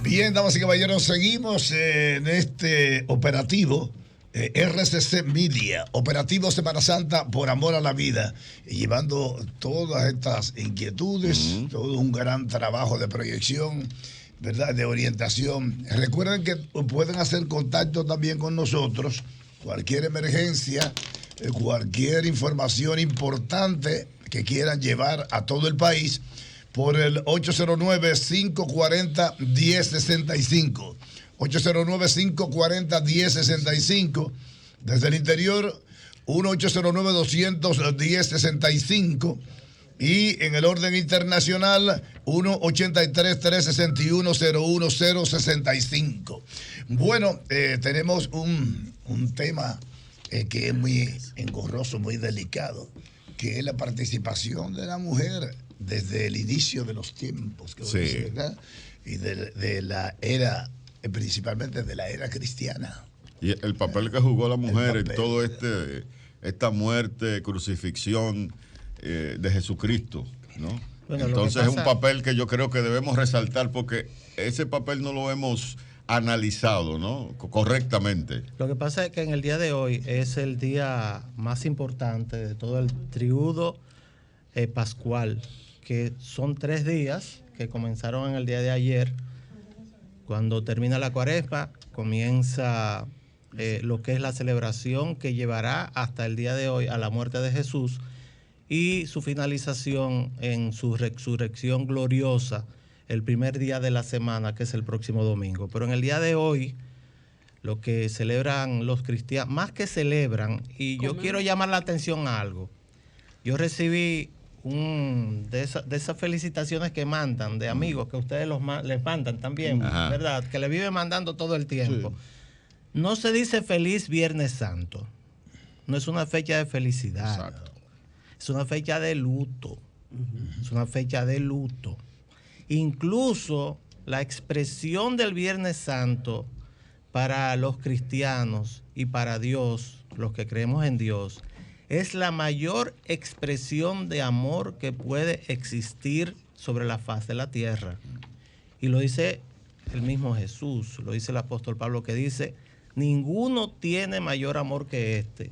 Bien, damas y caballeros, seguimos en este operativo RCC Media, Operativo Semana Santa por Amor a la Vida, y llevando todas estas inquietudes, todo un gran trabajo de proyección, ¿verdad?, de orientación. Recuerden que pueden hacer contacto también con nosotros, cualquier emergencia, cualquier información importante que quieran llevar a todo el país, por el 809-540-1065. 809-540-1065. Desde el interior, 1-809-210-65. Y en el orden internacional, 1-83-361-01065. Bueno, tenemos un tema que es muy engorroso, muy delicado, que es la participación de la mujer desde el inicio de los tiempos, que sí, dice, ¿verdad? Y de la era, principalmente de la era cristiana. Y el papel que jugó la mujer en todo esta muerte, crucifixión de Jesucristo, ¿no? Bueno, entonces es un papel que yo creo que debemos resaltar, porque ese papel no lo hemos analizado, ¿no?, correctamente. Lo que pasa es que en el día de hoy es el día más importante de todo el triduo pascual, que son 3 días que comenzaron en el día de ayer. Cuando termina la Cuaresma, comienza lo que es la celebración que llevará hasta el día de hoy a la muerte de Jesús, y su finalización en su resurrección gloriosa el primer día de la semana, que es el próximo domingo. Pero en el día de hoy, lo que celebran los cristianos, más que celebran, y yo quiero llamar la atención a algo. Yo recibí de esas felicitaciones que mandan de amigos, que ustedes les mandan también, ajá, ¿verdad?, que le viven mandando todo el tiempo. Sí. No se dice feliz Viernes Santo. No es una fecha de felicidad. Exacto. Es una fecha de luto. Es una fecha de luto. Incluso la expresión del Viernes Santo para los cristianos y para Dios, los que creemos en Dios, es la mayor expresión de amor que puede existir sobre la faz de la tierra. Y lo dice el mismo Jesús, lo dice el apóstol Pablo, que dice: ninguno tiene mayor amor que este,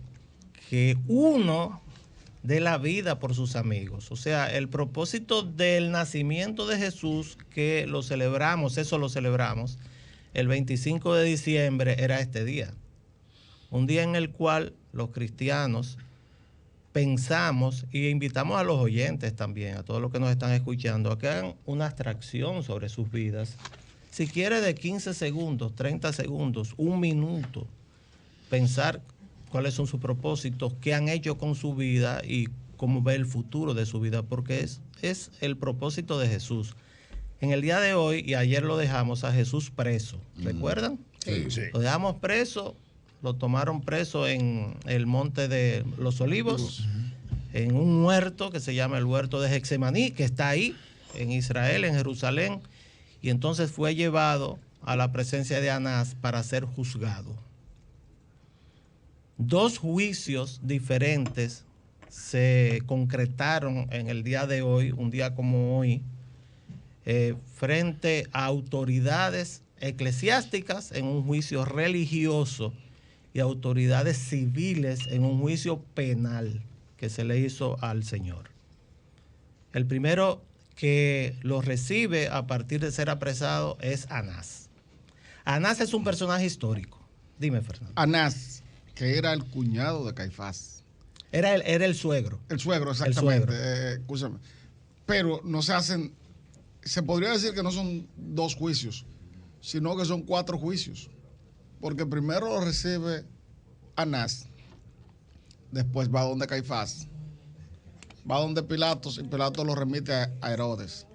que uno dé la vida por sus amigos. O sea, el propósito del nacimiento de Jesús, que lo celebramos, eso lo celebramos, el 25 de diciembre era este día. Un día en el cual los cristianos pensamos, y invitamos a los oyentes también, a todos los que nos están escuchando, a que hagan una abstracción sobre sus vidas. Si quiere, de 15 segundos, 30 segundos, 1 minuto, pensar cuáles son sus propósitos, qué han hecho con su vida y cómo ve el futuro de su vida, porque es el propósito de Jesús. En el día de hoy, y ayer lo dejamos a Jesús preso, ¿recuerdan? Sí, sí. Lo dejamos preso, lo tomaron preso en el Monte de los Olivos, en un huerto que se llama el huerto de Getsemaní, que está ahí, en Israel, en Jerusalén, y entonces fue llevado a la presencia de Anás para ser juzgado. 2 juicios diferentes se concretaron en el día de hoy, un día como hoy, frente a autoridades eclesiásticas en un juicio religioso y autoridades civiles en un juicio penal que se le hizo al Señor. El primero que lo recibe a partir de ser apresado es Anás. Anás es un personaje histórico. Dime, Fernando. Anás, que era el cuñado de Caifás. Era el suegro. El suegro, exactamente. Escúchame. Pero no se hacen, se podría decir que no son 2 juicios, sino que son 4 juicios. Porque primero lo recibe Anás, después va donde Caifás, va donde Pilatos, y Pilatos lo remite a Herodes.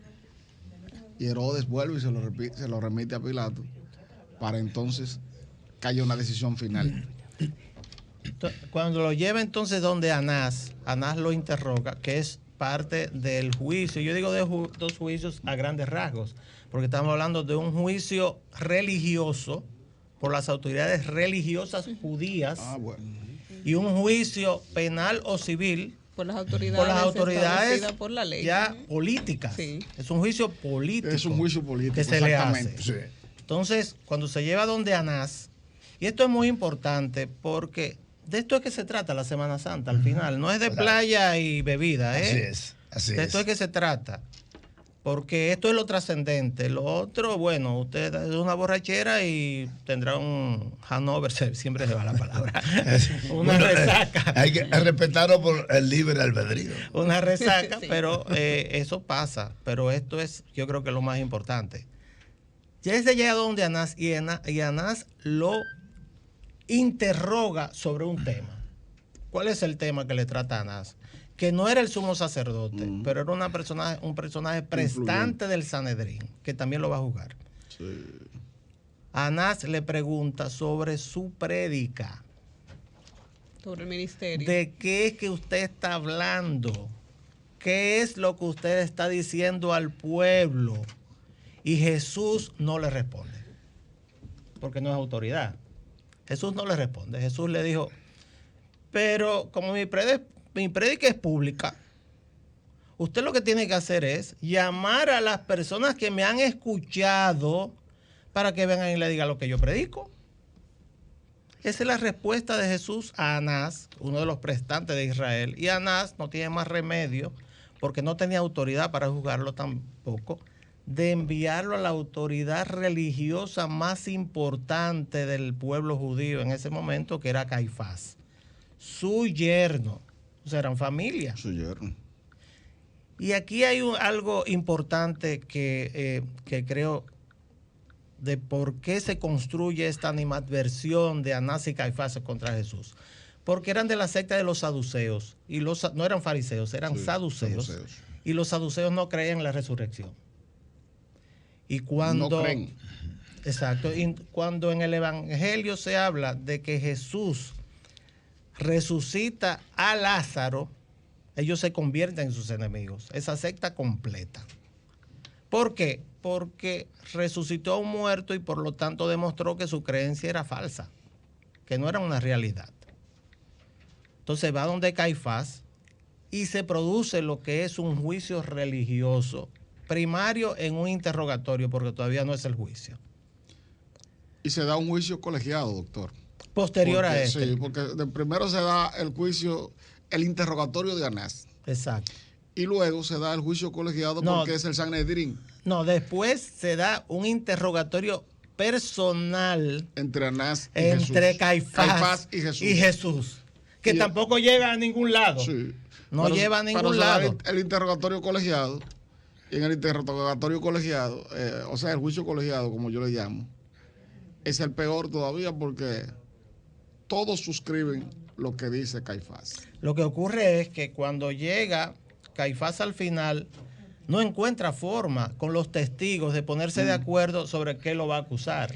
Y Herodes vuelve y se lo remite a Pilatos, para entonces que haya una decisión final. Cuando lo lleva entonces donde Anás lo interroga, que es parte del juicio. Yo digo de 2 juicios a grandes rasgos, porque estamos hablando de un juicio religioso por las autoridades religiosas judías, y un juicio penal o civil por las autoridades por la ley, ya políticas. Sí. Es un juicio político. Es un juicio político, que se le hace. Sí. Entonces, cuando se lleva donde Anás, y esto es muy importante porque de esto es que se trata la Semana Santa al final, no es de playa y bebida, ¿eh? Así de esto es que se trata. Porque esto es lo trascendente. Lo otro, bueno, usted es una borrachera y tendrá un hangover, siempre se va la palabra. Una resaca. Hay que respetarlo por el libre albedrío. Una resaca, Sí. pero eso pasa. Pero esto es, yo creo que es lo más importante. Ya se llega donde Anás y Anás lo interroga sobre un tema. ¿Cuál es el tema que le trata a Anás? Que no era el sumo sacerdote, pero era un personaje prestante del Sanedrín, que también lo va a juzgar. Sí. Anás le pregunta sobre su prédica. Sobre el ministerio. ¿De qué es que usted está hablando? ¿Qué es lo que usted está diciendo al pueblo? Y Jesús no le responde, porque no es autoridad. Jesús no le responde. Jesús le dijo, pero como mi prédica es pública, usted lo que tiene que hacer es llamar a las personas que me han escuchado para que vengan y le digan lo que yo predico. Esa es la respuesta de Jesús a Anás, uno de los prestantes de Israel. Y Anás no tiene más remedio, porque no tenía autoridad para juzgarlo tampoco, de enviarlo a la autoridad religiosa más importante del pueblo judío en ese momento, que era Caifás, su yerno. O sea, eran familia. Su yerno. Y aquí hay algo importante que creo de por qué se construye esta animadversión de Anás y Caifás contra Jesús. Porque eran de la secta de los saduceos. Y no eran fariseos, eran saduceos. Y los saduceos no creían en la resurrección. Y cuando... No creen. Exacto. Y cuando en el Evangelio se habla de que Jesús resucita a Lázaro, ellos se convierten en sus enemigos. Esa secta completa. ¿Por qué? Porque resucitó a un muerto y por lo tanto demostró que su creencia era falsa, que no era una realidad. Entonces va donde Caifás y se produce lo que es un juicio religioso, primario en un interrogatorio, porque todavía no es el juicio. Y se da un juicio colegiado, doctor. Posterior a este. Sí, porque primero se da el juicio, el interrogatorio de Anás. Exacto. Y luego se da el juicio colegiado porque es el Sanedrín. No, después se da un interrogatorio personal entre Anás y entre Jesús. Caifás y Jesús. Que tampoco lleva a ningún lado. Sí. No lleva a ningún lado. El interrogatorio colegiado. Y en el interrogatorio colegiado, o sea, el juicio colegiado, como yo le llamo, es el peor todavía porque todos suscriben lo que dice Caifás. Lo que ocurre es que cuando llega Caifás al final, no encuentra forma con los testigos de ponerse de acuerdo sobre qué lo va a acusar.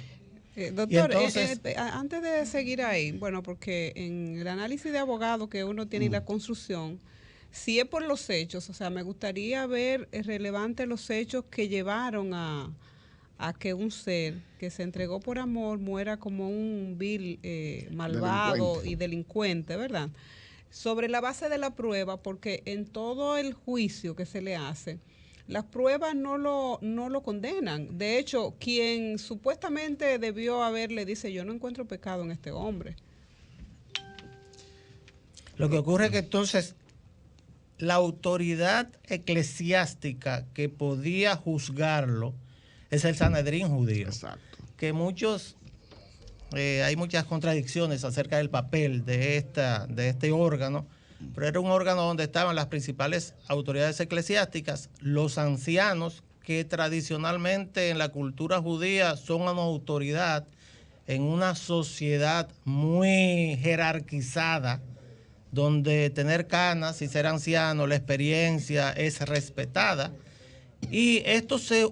Doctor, entonces, antes de seguir ahí, bueno, porque en el análisis de abogado que uno tiene y la construcción, si es por los hechos, o sea, me gustaría ver relevante los hechos que llevaron a que un ser que se entregó por amor muera como un vil malvado y delincuente, ¿verdad? Sobre la base de la prueba, porque en todo el juicio que se le hace, las pruebas no lo condenan. De hecho, quien supuestamente debió haberle dice, yo no encuentro pecado en este hombre. Lo que ocurre es que entonces la autoridad eclesiástica que podía juzgarlo es el Sanedrín judío. Exacto. Que hay muchas contradicciones acerca del papel de este órgano, pero era un órgano donde estaban las principales autoridades eclesiásticas, los ancianos, que tradicionalmente en la cultura judía son una autoridad en una sociedad muy jerarquizada, donde tener canas y ser anciano, la experiencia es respetada, y estos se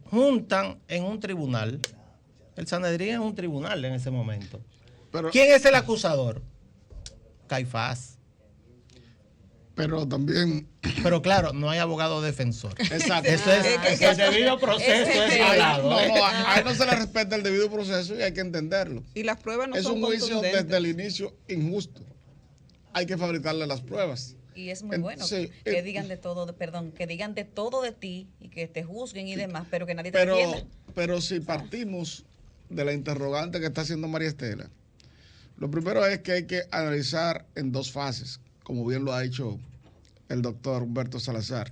juntan en un tribunal. El Sanedrín es un tribunal en ese momento. Pero, ¿quién es el acusador? Caifás. Pero también... Pero claro, no hay abogado defensor. Exacto. Eso es el debido proceso. A él no se le respeta el debido proceso y hay que entenderlo. Y las pruebas no son contundentes. Es un juicio desde el inicio injusto. Hay que fabricarle las pruebas. Y es muy bueno que digan de todo, que digan de todo de ti y que te juzguen y demás, pero que nadie te defienda. Pero si partimos de la interrogante que está haciendo María Estela, lo primero es que hay que analizar en dos fases, como bien lo ha dicho el doctor Humberto Salazar.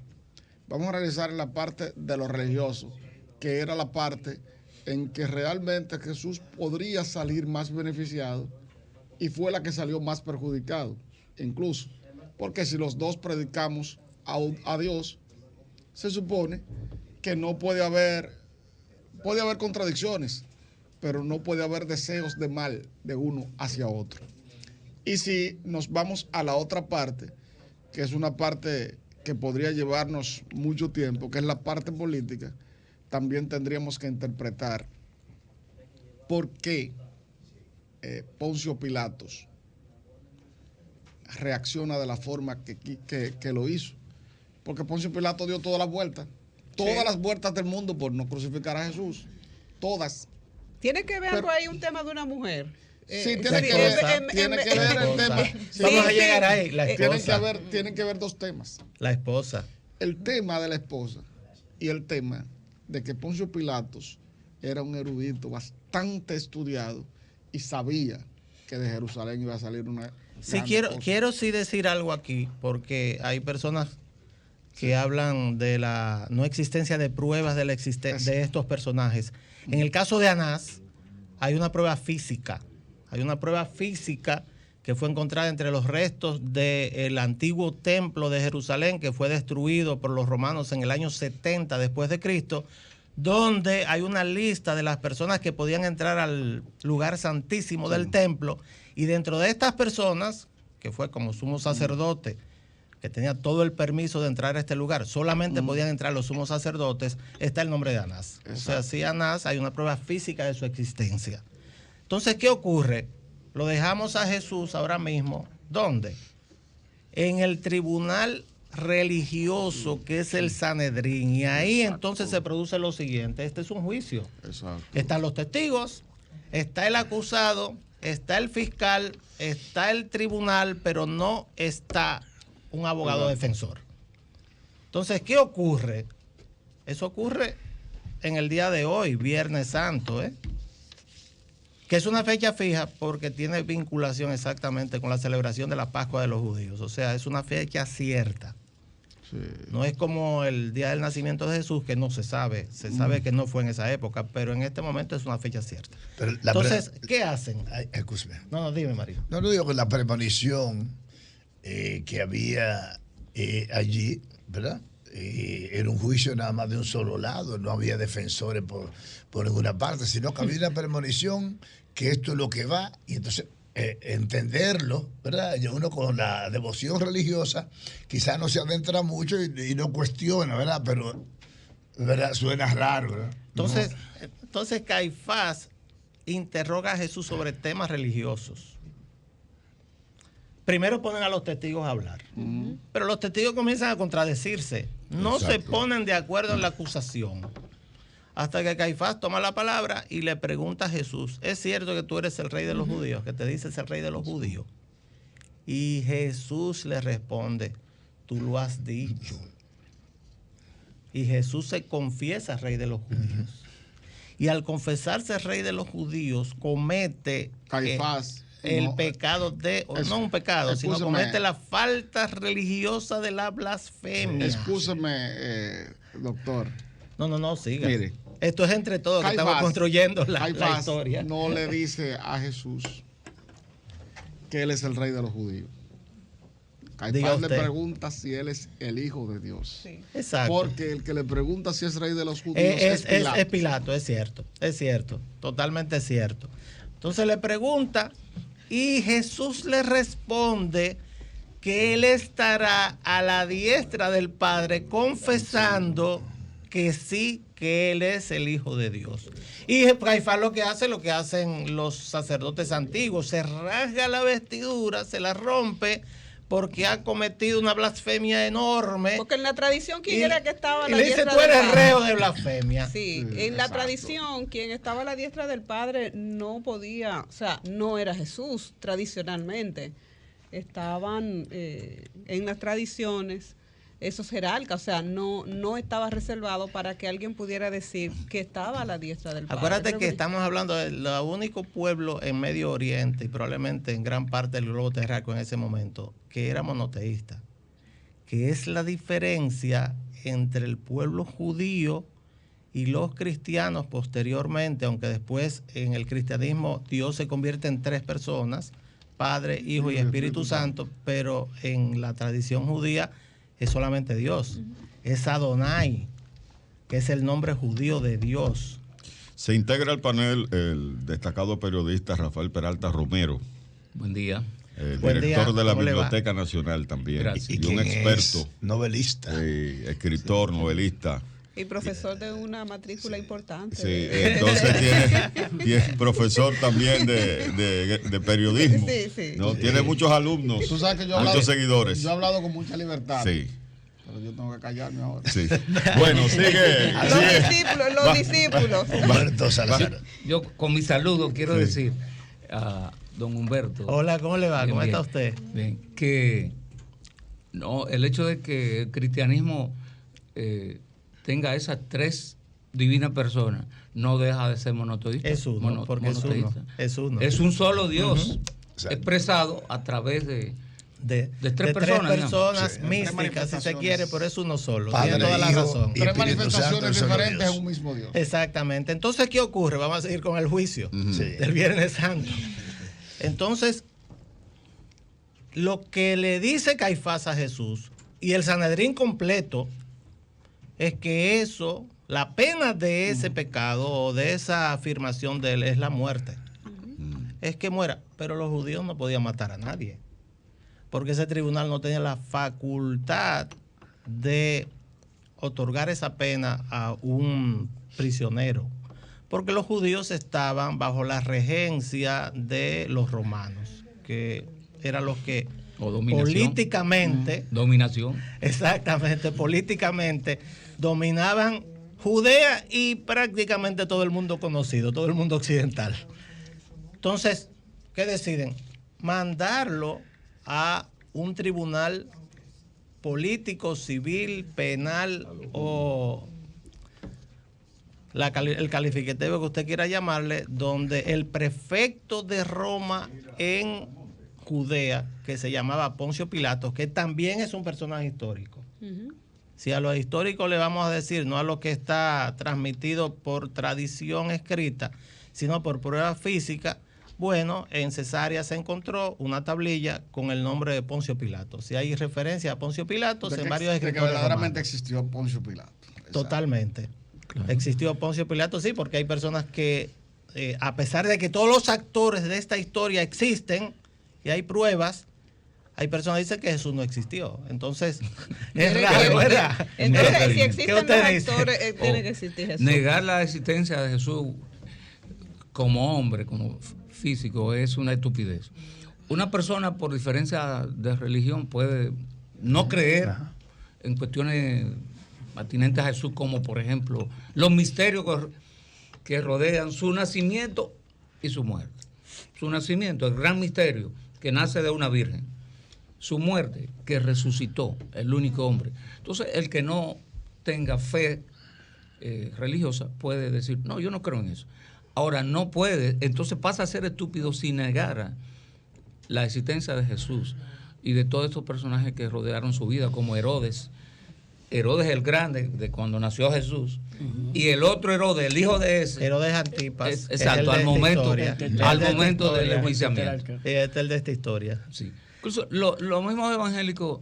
Vamos a analizar en la parte de lo religioso, que era la parte en que realmente Jesús podría salir más beneficiado y fue la que salió más perjudicado, incluso. Porque si los dos predicamos a Dios, se supone que no puede haber contradicciones, pero no puede haber deseos de mal de uno hacia otro. Y si nos vamos a la otra parte, que es una parte que podría llevarnos mucho tiempo, que es la parte política, también tendríamos que interpretar por qué Poncio Pilatos reacciona de la forma que lo hizo. Porque Poncio Pilato dio todas las vueltas del mundo por no crucificar a Jesús. Todas. ¿Tiene que ver algo ahí un tema de una mujer? Sí, tiene que ver el tema. Vamos a llegar ahí. Tienen que ver dos temas. La esposa. El tema de la esposa y el tema de que Poncio Pilatos era un erudito bastante estudiado y sabía que de Jerusalén iba a salir una... Sí, quiero sí decir algo aquí, porque hay personas que hablan de la no existencia de pruebas de estos personajes. En el caso de Anás, hay una prueba física. Hay una prueba física que fue encontrada entre los restos del antiguo templo de Jerusalén, que fue destruido por los romanos en el año 70 después de Cristo, donde hay una lista de las personas que podían entrar al lugar santísimo del templo, y dentro de estas personas, que fue como sumo sacerdote, que tenía todo el permiso de entrar a este lugar, solamente podían entrar los sumos sacerdotes, está el nombre de Anás. Exacto. O sea, si Anás hay una prueba física de su existencia. Entonces, ¿qué ocurre? Lo dejamos a Jesús ahora mismo, ¿dónde? En el tribunal religioso que es el Sanedrín, y ahí entonces se produce lo siguiente: este es un juicio. Exacto. Están los testigos, está el acusado, está el fiscal, está el tribunal, pero no está un abogado defensor. Entonces, ¿qué ocurre? Eso ocurre en el día de hoy, Viernes Santo, que es una fecha fija porque tiene vinculación exactamente con la celebración de la Pascua de los judíos. O sea, es una fecha cierta. Sí. No es como el día del nacimiento de Jesús, que no se sabe. Se sabe que no fue en esa época, pero en este momento es una fecha cierta. Entonces, ¿qué hacen? Escúchame. No, dime, Mario. No digo que la premonición que había allí, ¿verdad? Era un juicio nada más de un solo lado, no había defensores por ninguna parte, sino que había una premonición que esto es lo que va, y entonces entenderlo, ¿verdad? Y uno con la devoción religiosa quizás no se adentra mucho y no cuestiona, ¿verdad? Pero, ¿verdad? Suena raro, ¿verdad? Entonces Caifás interroga a Jesús sobre temas religiosos. Primero ponen a los testigos a hablar, pero los testigos comienzan a contradecirse, no se ponen de acuerdo en la acusación, hasta que Caifás toma la palabra y le pregunta a Jesús: ¿es cierto que tú eres el rey de los judíos, que te dices el rey de los judíos? Y Jesús le responde: tú lo has dicho. Y Jesús se confiesa rey de los judíos, y al confesarse rey de los judíos comete Caifás pecado no un pecado, sino comete la falta religiosa de la blasfemia. Escúchame, doctor. No, siga. Mire, esto es entre todos que estamos construyendo la historia. No le dice a Jesús que él es el rey de los judíos. Caifás le pregunta si él es el hijo de Dios. Sí. Exacto. Porque el que le pregunta si es rey de los judíos es Pilato. Es Pilato, es cierto, totalmente cierto. Entonces le pregunta, y Jesús le responde que él estará a la diestra del Padre confesando que sí, que él es el Hijo de Dios. Y Caifás lo que hacen los sacerdotes antiguos: se rasga la vestidura, se la rompe, porque ha cometido una blasfemia enorme. Porque en la tradición, ¿quién era que estaba a la le diestra del dice: tú eres Padre? reo de blasfemia. Sí, en la tradición, quien estaba a la diestra del Padre no podía, o sea, no era Jesús tradicionalmente. estaban en las tradiciones esos jerarcas, o sea, no estaba reservado para que alguien pudiera decir que estaba a la diestra del Padre. Acuérdate que estamos hablando del único pueblo en Medio Oriente y probablemente en gran parte del globo terráqueo en ese momento que era monoteísta, que es la diferencia entre el pueblo judío y los cristianos posteriormente, aunque después en el cristianismo Dios se convierte en 3 personas, Padre, Hijo y Espíritu Santo, pero en la tradición judía es solamente Dios. Es Adonai, que es el nombre judío de Dios. Se integra al panel el destacado periodista Rafael Peralta Romero. Buen día. Director de la Biblioteca Nacional también. Gracias. Y un experto. Novelista. Escritor, novelista. Y profesor de una matrícula importante. Sí, entonces tiene profesor también de periodismo. Sí. ¿No? Tiene muchos alumnos, Tú sabes que muchos seguidores. Yo he hablado con mucha libertad. Sí. Pero yo tengo que callarme ahora. Sí. Bueno, sigue. Los discípulos. Humberto Salazar. Yo con mi saludo quiero decir a don Humberto. Hola, ¿cómo le va? Bien, ¿Cómo bien. está usted? Bien, que no, el hecho de que el cristianismo tenga esas 3 divinas personas no deja de ser monoteísta. Es uno, porque es uno. Es un solo Dios expresado a través de 3 personas. Sí. Místicas, si se quiere, pero es uno solo. Padre, Tiene toda la Hijo razón. y 3 Espíritu manifestaciones Santo, solo diferentes Dios. en un mismo Dios. Exactamente. Entonces, ¿qué ocurre? Vamos a seguir con el juicio del Viernes Santo. Entonces, lo que le dice Caifás a Jesús y el Sanedrín completo es que eso, la pena de ese pecado o de esa afirmación de él es la muerte. Es que muera. Pero los judíos no podían matar a nadie, porque ese tribunal no tenía la facultad de otorgar esa pena a un prisionero, porque los judíos estaban bajo la regencia de los romanos, que eran los que políticamente, dominación. Exactamente, políticamente dominaban Judea y prácticamente todo el mundo conocido, todo el mundo occidental. Entonces, ¿qué deciden? Mandarlo a un tribunal político, civil, penal o el calificativo que usted quiera llamarle, donde el prefecto de Roma en Judea, que se llamaba Poncio Pilato, que también es un personaje histórico. Si a los históricos le vamos a decir, no a lo que está transmitido por tradición escrita, sino por prueba física, bueno, en Cesarea se encontró una tablilla con el nombre de Poncio Pilato. Si hay referencia a Poncio Pilato, en varios escritores que verdaderamente romanos. existió Poncio Pilato. Totalmente. Claro. Existió Poncio Pilato, sí, porque hay personas que, a pesar de que todos los actores de esta historia existen y hay pruebas, hay personas que dicen que Jesús no existió. Entonces, es raro, ¿verdad? Entonces, si existen los actores, tiene que existir Jesús. Negar la existencia de Jesús como hombre, como físico, es una estupidez. Una persona, por diferencia de religión, puede no creer en cuestiones atinentes a Jesús, como por ejemplo los misterios que rodean su nacimiento y su muerte. Su nacimiento, el gran misterio, que nace de una virgen. Su muerte, que resucitó, el único hombre. Entonces, el que no tenga fe religiosa puede decir, no, yo no creo en eso. Ahora, no puede, entonces pasa a ser estúpido si negara la existencia de Jesús y de todos estos personajes que rodearon su vida, como Herodes el Grande, de cuando nació Jesús, y el otro Herodes, el hijo de ese. Herodes Antipas. Exacto, al momento del enjuiciamiento. Este es el de esta historia. Sí. Incluso los mismos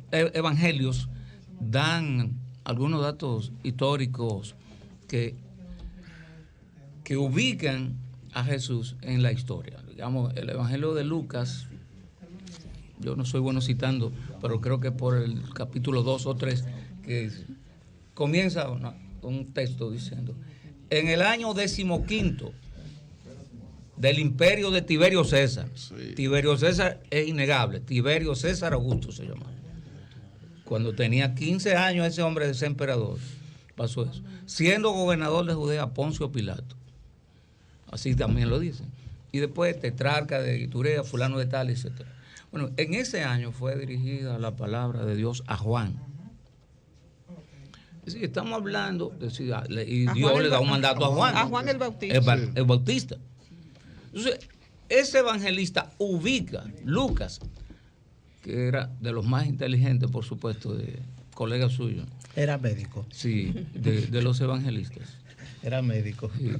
evangelios dan algunos datos históricos que ubican a Jesús en la historia. Digamos, el Evangelio de Lucas, yo no soy bueno citando, pero creo que por el capítulo 2 o 3, que comienza un texto diciendo, en el año 15 del imperio de Tiberio César. Sí. Tiberio César es innegable. Tiberio César Augusto se llama. Cuando tenía 15 años ese hombre de ser emperador, pasó eso. Siendo gobernador de Judea, Poncio Pilato. Así también lo dicen. Y después tetrarca de Iturea, fulano de tal, etc. Bueno, en ese año fue dirigida la palabra de Dios a Juan. Es decir, estamos hablando, y Dios le da un mandato a Juan. A Juan el Bautista. El Bautista. Entonces, ese evangelista ubica Lucas, que era de los más inteligentes, por supuesto, de colegas suyos. Era médico. Sí, de los evangelistas. Era médico. Sí.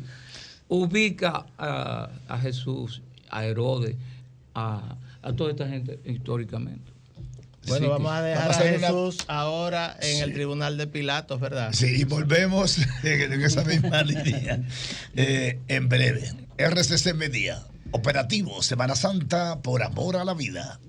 Ubica a Jesús, a Herodes, a toda esta gente históricamente. Bueno, vamos a dejar a Jesús ahora en el Sí. tribunal de Pilatos, ¿verdad? Sí, y volvemos en esa misma línea en breve. RCC Media, operativo Semana Santa por amor a la vida.